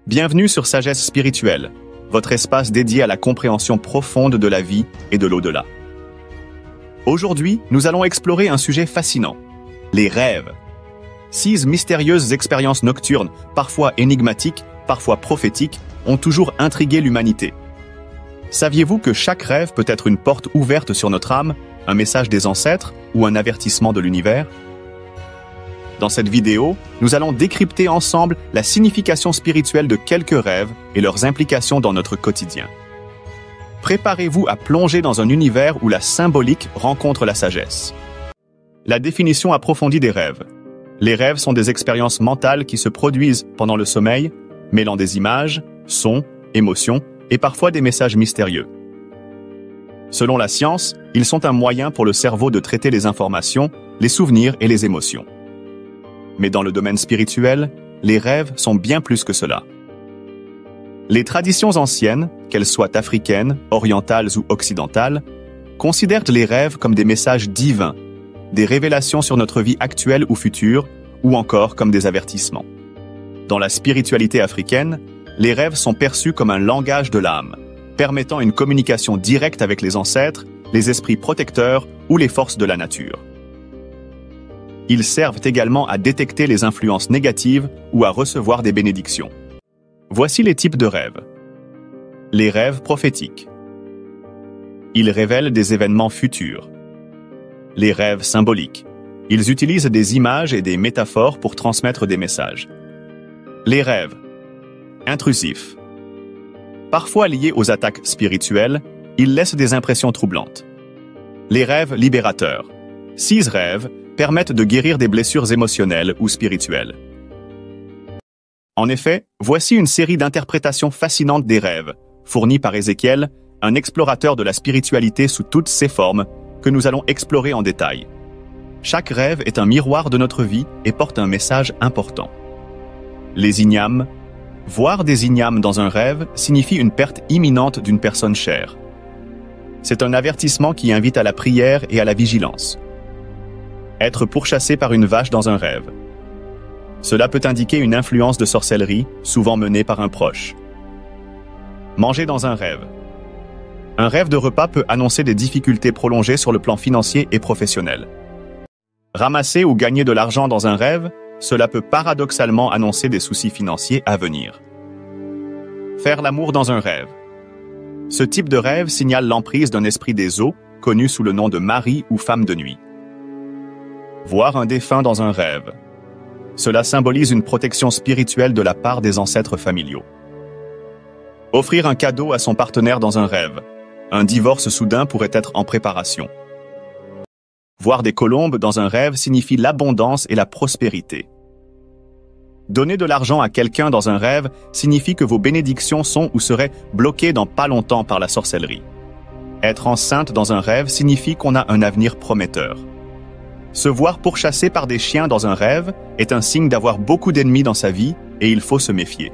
Bienvenue sur Sagesse Spirituelle, votre espace dédié à la compréhension profonde de la vie et de l'au-delà. Aujourd'hui, nous allons explorer un sujet fascinant, les rêves. 6 mystérieuses expériences nocturnes, parfois énigmatiques, parfois prophétiques, ont toujours intrigué l'humanité. Saviez-vous que chaque rêve peut être une porte ouverte sur notre âme, un message des ancêtres ou un avertissement de l'univers? Dans cette vidéo, nous allons décrypter ensemble la signification spirituelle de quelques rêves et leurs implications dans notre quotidien. Préparez-vous à plonger dans un univers où la symbolique rencontre la sagesse. La définition approfondie des rêves. Les rêves sont des expériences mentales qui se produisent pendant le sommeil, mêlant des images, sons, émotions et parfois des messages mystérieux. Selon la science, ils sont un moyen pour le cerveau de traiter les informations, les souvenirs et les émotions. Mais dans le domaine spirituel, les rêves sont bien plus que cela. Les traditions anciennes, qu'elles soient africaines, orientales ou occidentales, considèrent les rêves comme des messages divins, des révélations sur notre vie actuelle ou future, ou encore comme des avertissements. Dans la spiritualité africaine, les rêves sont perçus comme un langage de l'âme, permettant une communication directe avec les ancêtres, les esprits protecteurs ou les forces de la nature. Ils servent également à détecter les influences négatives ou à recevoir des bénédictions. Voici les types de rêves. Les rêves prophétiques. Ils révèlent des événements futurs. Les rêves symboliques. Ils utilisent des images et des métaphores pour transmettre des messages. Les rêves intrusifs. Parfois liés aux attaques spirituelles, ils laissent des impressions troublantes. Les rêves libérateurs. 6 rêves permettent de guérir des blessures émotionnelles ou spirituelles. En effet, voici une série d'interprétations fascinantes des rêves, fournies par Ézéchiel, un explorateur de la spiritualité sous toutes ses formes, que nous allons explorer en détail. Chaque rêve est un miroir de notre vie et porte un message important. Les ignames. Voir des ignames dans un rêve signifie une perte imminente d'une personne chère. C'est un avertissement qui invite à la prière et à la vigilance. Être pourchassé par une vache dans un rêve. Cela peut indiquer une influence de sorcellerie, souvent menée par un proche. Manger dans un rêve. Un rêve de repas peut annoncer des difficultés prolongées sur le plan financier et professionnel. Ramasser ou gagner de l'argent dans un rêve, cela peut paradoxalement annoncer des soucis financiers à venir. Faire l'amour dans un rêve. Ce type de rêve signale l'emprise d'un esprit des eaux, connu sous le nom de mari ou femme de nuit. Voir un défunt dans un rêve. Cela symbolise une protection spirituelle de la part des ancêtres familiaux. Offrir un cadeau à son partenaire dans un rêve. Un divorce soudain pourrait être en préparation. Voir des colombes dans un rêve signifie l'abondance et la prospérité. Donner de l'argent à quelqu'un dans un rêve signifie que vos bénédictions sont ou seraient bloquées dans pas longtemps par la sorcellerie. Être enceinte dans un rêve signifie qu'on a un avenir prometteur. Se voir pourchassé par des chiens dans un rêve est un signe d'avoir beaucoup d'ennemis dans sa vie et il faut se méfier.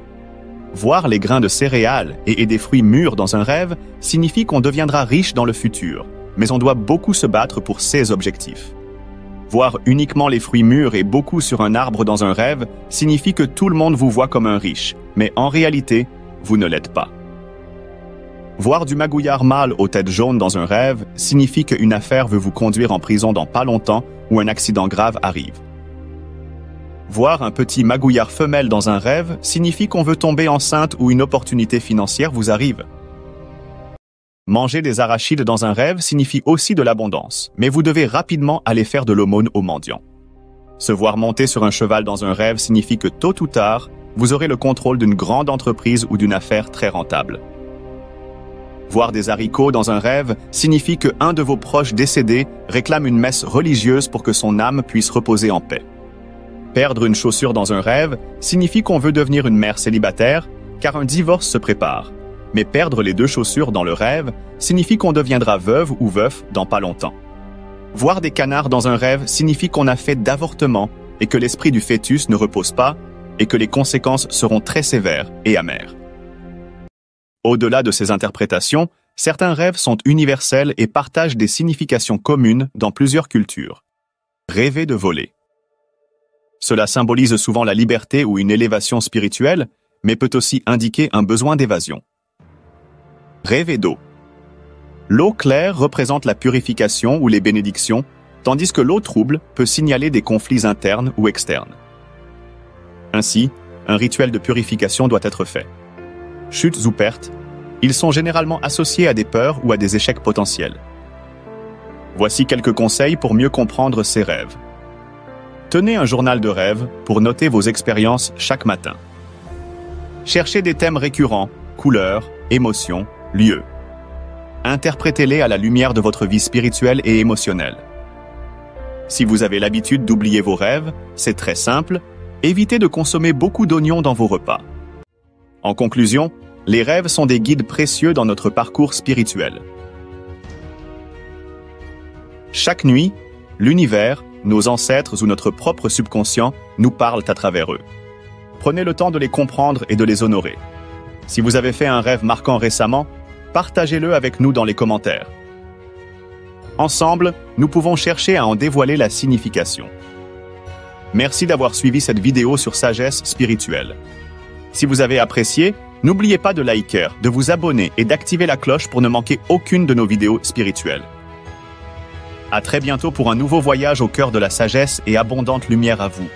Voir les grains de céréales et des fruits mûrs dans un rêve signifie qu'on deviendra riche dans le futur, mais on doit beaucoup se battre pour ses objectifs. Voir uniquement les fruits mûrs et beaucoup sur un arbre dans un rêve signifie que tout le monde vous voit comme un riche, mais en réalité, vous ne l'êtes pas. Voir du magouillard mâle aux têtes jaunes dans un rêve signifie qu'une affaire veut vous conduire en prison dans pas longtemps ou un accident grave arrive. Voir un petit magouillard femelle dans un rêve signifie qu'on veut tomber enceinte ou une opportunité financière vous arrive. Manger des arachides dans un rêve signifie aussi de l'abondance, mais vous devez rapidement aller faire de l'aumône aux mendiants. Se voir monter sur un cheval dans un rêve signifie que tôt ou tard, vous aurez le contrôle d'une grande entreprise ou d'une affaire très rentable. Voir des haricots dans un rêve signifie que un de vos proches décédés réclame une messe religieuse pour que son âme puisse reposer en paix. Perdre une chaussure dans un rêve signifie qu'on veut devenir une mère célibataire, car un divorce se prépare. Mais perdre les 2 chaussures dans le rêve signifie qu'on deviendra veuve ou veuf dans pas longtemps. Voir des canards dans un rêve signifie qu'on a fait d'avortement et que l'esprit du fœtus ne repose pas et que les conséquences seront très sévères et amères. Au-delà de ces interprétations, certains rêves sont universels et partagent des significations communes dans plusieurs cultures. Rêver de voler. Cela symbolise souvent la liberté ou une élévation spirituelle, mais peut aussi indiquer un besoin d'évasion. Rêver d'eau. L'eau claire représente la purification ou les bénédictions, tandis que l'eau trouble peut signaler des conflits internes ou externes. Ainsi, un rituel de purification doit être fait. Chutes ou pertes, ils sont généralement associés à des peurs ou à des échecs potentiels. Voici quelques conseils pour mieux comprendre ces rêves. Tenez un journal de rêve pour noter vos expériences chaque matin. Cherchez des thèmes récurrents, couleurs, émotions, lieux. Interprétez-les à la lumière de votre vie spirituelle et émotionnelle. Si vous avez l'habitude d'oublier vos rêves, c'est très simple, évitez de consommer beaucoup d'oignons dans vos repas. En conclusion, les rêves sont des guides précieux dans notre parcours spirituel. Chaque nuit, l'univers, nos ancêtres ou notre propre subconscient nous parlent à travers eux. Prenez le temps de les comprendre et de les honorer. Si vous avez fait un rêve marquant récemment, partagez-le avec nous dans les commentaires. Ensemble, nous pouvons chercher à en dévoiler la signification. Merci d'avoir suivi cette vidéo sur sagesse spirituelle. Si vous avez apprécié, n'oubliez pas de liker, de vous abonner et d'activer la cloche pour ne manquer aucune de nos vidéos spirituelles. À très bientôt pour un nouveau voyage au cœur de la sagesse et abondante lumière à vous.